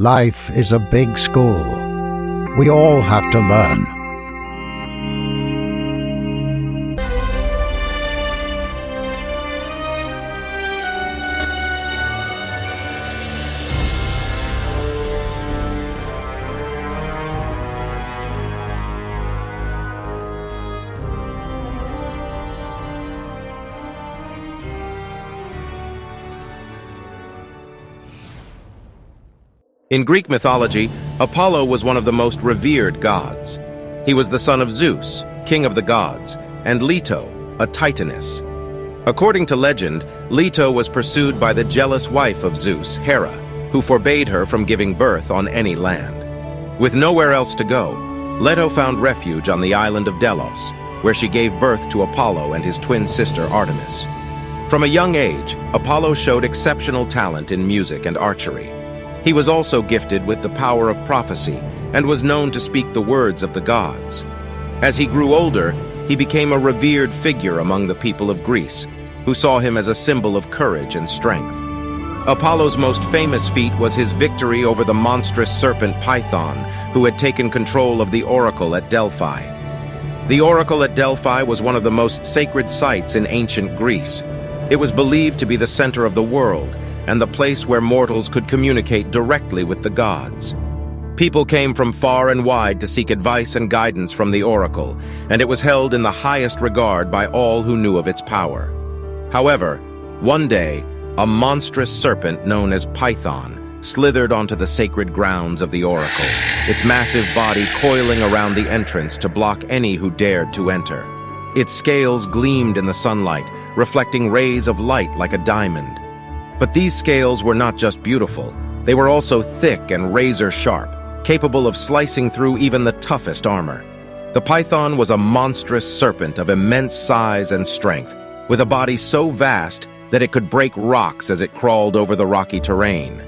Life is a big school. We all have to learn. In Greek mythology, Apollo was one of the most revered gods. He was the son of Zeus, king of the gods, and Leto, a titaness. According to legend, Leto was pursued by the jealous wife of Zeus, Hera, who forbade her from giving birth on any land. With nowhere else to go, Leto found refuge on the island of Delos, where she gave birth to Apollo and his twin sister Artemis. From a young age, Apollo showed exceptional talent in music and archery. He was also gifted with the power of prophecy and was known to speak the words of the gods. As he grew older, he became a revered figure among the people of Greece, who saw him as a symbol of courage and strength. Apollo's most famous feat was his victory over the monstrous serpent Python, who had taken control of the oracle at Delphi. The oracle at Delphi was one of the most sacred sites in ancient Greece. It was believed to be the center of the world, and the place where mortals could communicate directly with the gods. People came from far and wide to seek advice and guidance from the oracle, and it was held in the highest regard by all who knew of its power. However, one day, a monstrous serpent known as Python slithered onto the sacred grounds of the oracle, its massive body coiling around the entrance to block any who dared to enter. Its scales gleamed in the sunlight, reflecting rays of light like a diamond. But these scales were not just beautiful, they were also thick and razor-sharp, capable of slicing through even the toughest armor. The python was a monstrous serpent of immense size and strength, with a body so vast that it could break rocks as it crawled over the rocky terrain.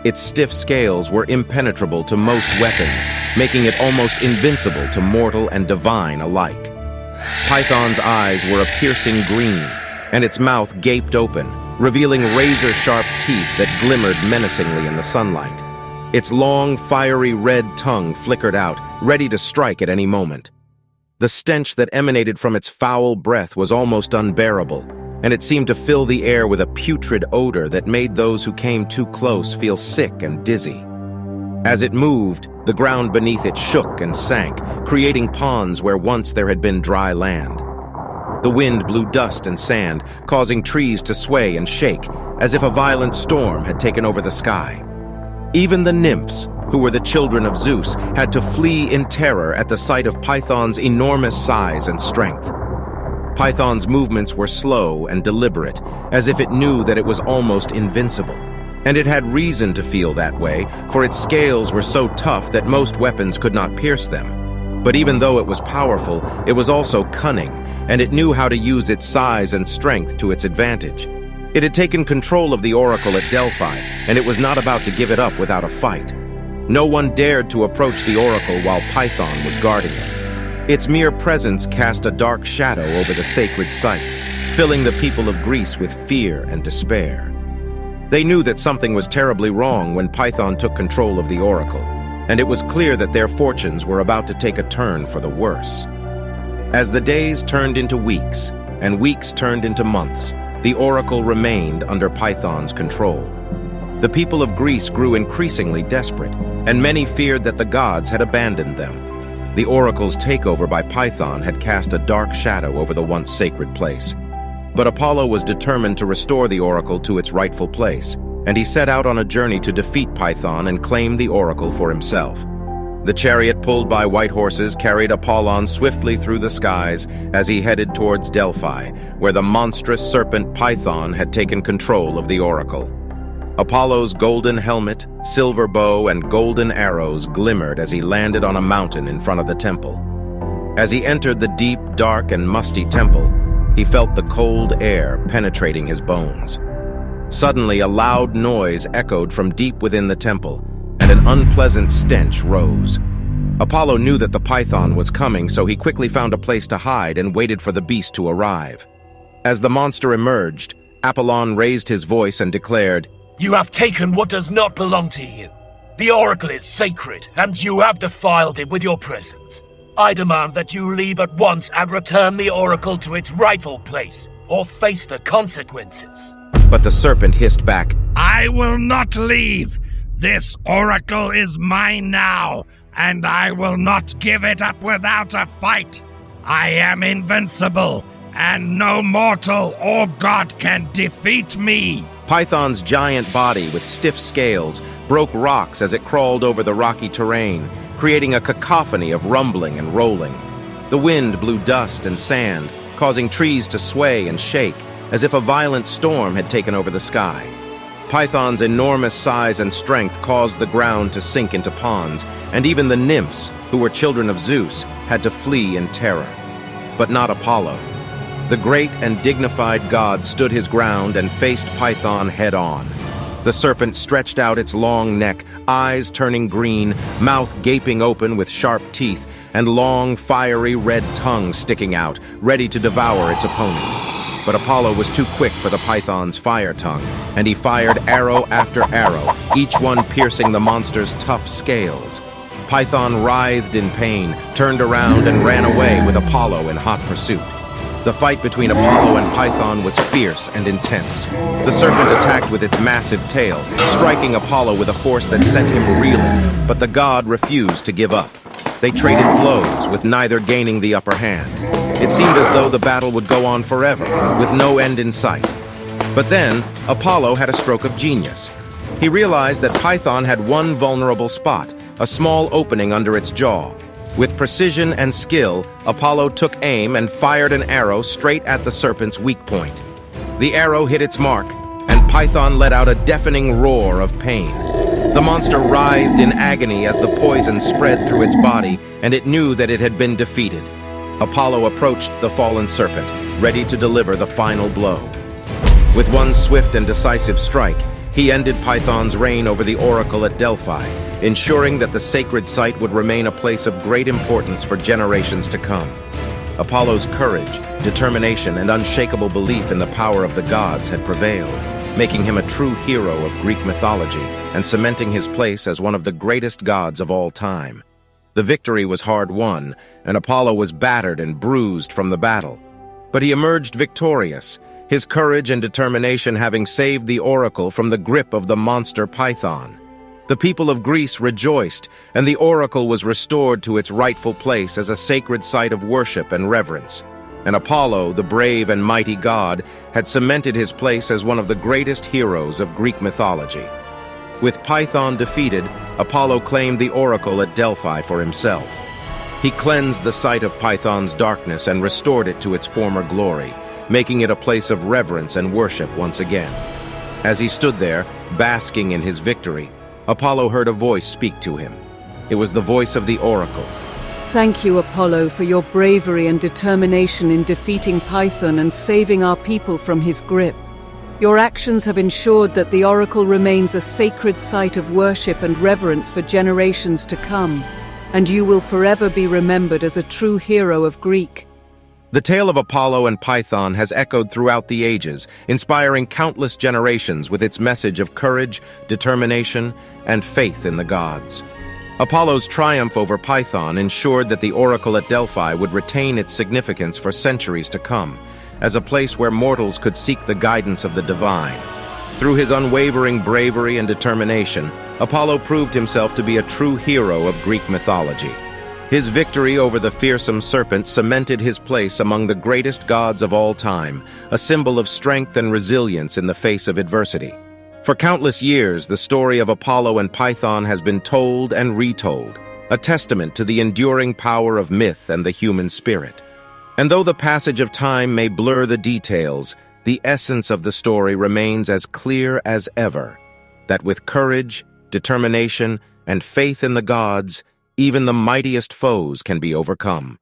Its stiff scales were impenetrable to most weapons, making it almost invincible to mortal and divine alike. Python's eyes were a piercing green, and its mouth gaped open, revealing razor-sharp teeth that glimmered menacingly in the sunlight. Its long, fiery red tongue flickered out, ready to strike at any moment. The stench that emanated from its foul breath was almost unbearable, and it seemed to fill the air with a putrid odor that made those who came too close feel sick and dizzy. As it moved, the ground beneath it shook and sank, creating ponds where once there had been dry land. The wind blew dust and sand, causing trees to sway and shake, as if a violent storm had taken over the sky. Even the nymphs, who were the children of Zeus, had to flee in terror at the sight of Python's enormous size and strength. Python's movements were slow and deliberate, as if it knew that it was almost invincible. And it had reason to feel that way, for its scales were so tough that most weapons could not pierce them. But even though it was powerful, it was also cunning, and it knew how to use its size and strength to its advantage. It had taken control of the oracle at Delphi, and it was not about to give it up without a fight. No one dared to approach the oracle while Python was guarding it. Its mere presence cast a dark shadow over the sacred site, filling the people of Greece with fear and despair. They knew that something was terribly wrong when Python took control of the oracle, and it was clear that their fortunes were about to take a turn for the worse. As the days turned into weeks, and weeks turned into months, the oracle remained under Python's control. The people of Greece grew increasingly desperate, and many feared that the gods had abandoned them. The oracle's takeover by Python had cast a dark shadow over the once sacred place. But Apollo was determined to restore the oracle to its rightful place, and he set out on a journey to defeat Python and claim the oracle for himself. The chariot pulled by white horses carried Apollon swiftly through the skies as he headed towards Delphi, where the monstrous serpent Python had taken control of the oracle. Apollo's golden helmet, silver bow, and golden arrows glimmered as he landed on a mountain in front of the temple. As he entered the deep, dark, and musty temple, he felt the cold air penetrating his bones. Suddenly, a loud noise echoed from deep within the temple, and an unpleasant stench rose. Apollo knew that the python was coming, so he quickly found a place to hide and waited for the beast to arrive. As the monster emerged, Apollon raised his voice and declared, "You have taken what does not belong to you. The oracle is sacred, and you have defiled it with your presence. I demand that you leave at once and return the oracle to its rightful place, or face the consequences. But the serpent hissed back, I will not leave. This oracle is mine now, and I will not give it up without a fight. I am invincible, and no mortal or god can defeat me. Python's giant body with stiff scales broke rocks as it crawled over the rocky terrain, creating a cacophony of rumbling and rolling. The wind blew dust and sand, causing trees to sway and shake, as if a violent storm had taken over the sky. Python's enormous size and strength caused the ground to sink into ponds, and even the nymphs, who were children of Zeus, had to flee in terror. But not Apollo. The great and dignified god stood his ground and faced Python head-on. The serpent stretched out its long neck, eyes turning green, mouth gaping open with sharp teeth, and long, fiery red tongue sticking out, ready to devour its opponent. But Apollo was too quick for the python's fire tongue, and he fired arrow after arrow, each one piercing the monster's tough scales. Python writhed in pain, turned around, and ran away with Apollo in hot pursuit. The fight between Apollo and Python was fierce and intense. The serpent attacked with its massive tail, striking Apollo with a force that sent him reeling, but the god refused to give up. They traded blows, with neither gaining the upper hand. It seemed as though the battle would go on forever, with no end in sight. But then, Apollo had a stroke of genius. He realized that Python had one vulnerable spot, a small opening under its jaw. With precision and skill, Apollo took aim and fired an arrow straight at the serpent's weak point. The arrow hit its mark, and Python let out a deafening roar of pain. The monster writhed in agony as the poison spread through its body, and it knew that it had been defeated. Apollo approached the fallen serpent, ready to deliver the final blow. With one swift and decisive strike, he ended Python's reign over the oracle at Delphi, ensuring that the sacred site would remain a place of great importance for generations to come. Apollo's courage, determination, and unshakable belief in the power of the gods had prevailed, making him a true hero of Greek mythology and cementing his place as one of the greatest gods of all time. The victory was hard-won, and Apollo was battered and bruised from the battle. But he emerged victorious, his courage and determination having saved the oracle from the grip of the monster Python. The people of Greece rejoiced, and the oracle was restored to its rightful place as a sacred site of worship and reverence. And Apollo, the brave and mighty god, had cemented his place as one of the greatest heroes of Greek mythology. With Python defeated, Apollo claimed the oracle at Delphi for himself. He cleansed the site of Python's darkness and restored it to its former glory, making it a place of reverence and worship once again. As he stood there, basking in his victory, Apollo heard a voice speak to him. It was the voice of the oracle. Thank you, Apollo, for your bravery and determination in defeating Python and saving our people from his grip. Your actions have ensured that the oracle remains a sacred site of worship and reverence for generations to come, and you will forever be remembered as a true hero of Greek. The tale of Apollo and Python has echoed throughout the ages, inspiring countless generations with its message of courage, determination, and faith in the gods. Apollo's triumph over Python ensured that the oracle at Delphi would retain its significance for centuries to come, as a place where mortals could seek the guidance of the divine. Through his unwavering bravery and determination, Apollo proved himself to be a true hero of Greek mythology. His victory over the fearsome serpent cemented his place among the greatest gods of all time, a symbol of strength and resilience in the face of adversity. For countless years, the story of Apollo and Python has been told and retold, a testament to the enduring power of myth and the human spirit. And though the passage of time may blur the details, the essence of the story remains as clear as ever, that with courage, determination, and faith in the gods, even the mightiest foes can be overcome.